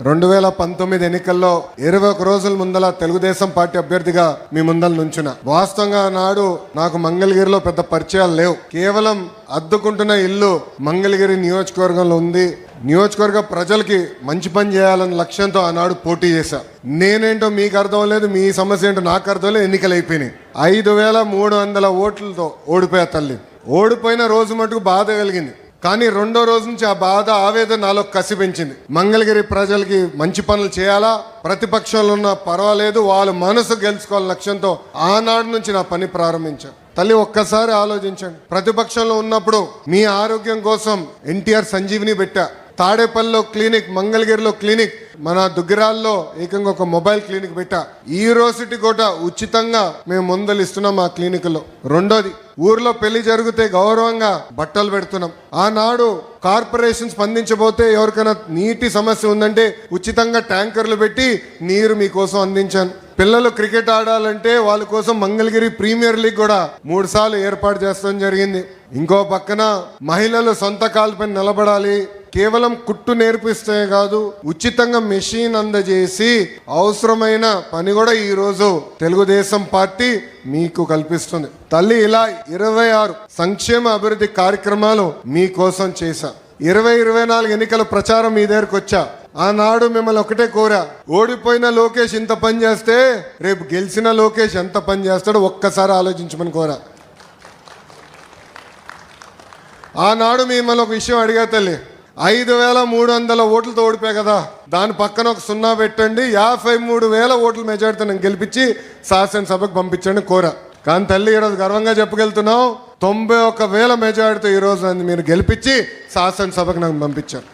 2019 ఎన్నికల్లో 21 రోజుల ముందల తెలుగుదేశం పార్టీ అభ్యర్థిగా మీ ముందల నుంచున. వాస్తవంగా నాడు నాకు మంగళగిరిలో పెద్ద పరిచయాలు లేవు. కేవలం అద్దుకుంటున్న ఇల్లు మంగళగిరి నియోజకవర్గంలో ఉంది. నియోజకవర్గ ప్రజలకి మంచి పని చేయాలన్న లక్ష్యంతో ఆనాడు పోటీ చేశా. నేనేంటో మీకు అర్థం లేదు, మీ సమస్య ఏంటో నాకు అర్థం లేదు. ఎన్నికలు అయిపోయినాయి. 5300 ఓట్లతో ఓడిపోయా తల్లి. ఓడిపోయిన రోజు మటుకు బాధ కలిగింది. కానీ రెండో రోజు నుంచి ఆ బాధ, ఆవేదన నాలో కసి పెంచింది. మంగళగిరి ప్రజలకి మంచి పనులు చేయాలా, ప్రతిపక్షంలో ఉన్న పర్వాలేదు, వాళ్ళ మనసు గెలుచుకోవాలని లక్ష్యంతో ఆనాడు నుంచి నా పని ప్రారంభించాను. తల్లి ఒక్కసారి ఆలోచించండి. ప్రతిపక్షంలో ఉన్నప్పుడు మీ ఆరోగ్యం కోసం ఎన్టీఆర్ సంజీవిని పెట్టా. తాడేపల్లిలో క్లినిక్, మంగళగిరిలో క్లినిక్, మన దుగ్గిరాల్లో ఏకంగా ఒక మొబైల్ క్లినిక్ పెట్టా. ఈ రోజుటి కూడా ఉచితంగా మేము మందులు ఇస్తున్నాం ఆ క్లినిక్లో. రెండోది, ఊర్లో పెళ్లి జరిగితే గౌరవంగా బట్టలు పెడుతున్నాం. ఆనాడు కార్పొరేషన్ స్పందించబోతే ఎవరికైనా నీటి సమస్య ఉందంటే ఉచితంగా ట్యాంకర్లు పెట్టి నీరు మీకోసం అందించాను. పిల్లలు క్రికెట్ ఆడాలంటే వాళ్ళ కోసం మంగళగిరి ప్రీమియర్ లీగ్ కూడా 3 సార్లు ఏర్పాటు చేస్తాం జరిగింది. ఇంకో పక్కన మహిళలు సొంత కాళ్ళపై నిలబడాలి, కేవలం కుట్టు నేర్పిస్తే కాదు, ఉచితంగా మెషిన్ అందజేసి అవసరమైన పని కూడా ఈరోజు తెలుగుదేశం పార్టీ మీకు కల్పిస్తుంది. తల్లి ఇలా 26 సంక్షేమ అభివృద్ధి కార్యక్రమాలు మీకోసం చేశా. 2024 ఎన్నికల ప్రచారం మీ దగ్గరకు వచ్చా. ఆనాడు మిమ్మల్ని ఒకటే కోరా, ఓడిపోయిన లోకేష్ ఇంత పని చేస్తే రేపు గెలిచిన లోకేష్ ఎంత పని చేస్తాడో ఒక్కసారి ఆలోచించమని కోరా. ఆనాడు మిమ్మల్ని ఒక విషయం అడిగా తల్లి, 5300 ఓట్లతో ఓడిపోయా కదా, దాని పక్కన ఒక 0 పెట్టండి, 53,000 ఓట్ల మెజార్టీతో నేను గెలిపించి శాసనసభకు పంపించండి కోరా. కానీ తల్లి ఈరోజు గర్వంగా చెప్పగలుగుతున్నాం, 91,000 మెజార్టీతో ఈరోజు మీరు గెలిపించి శాసనసభకు నాకు పంపించారు.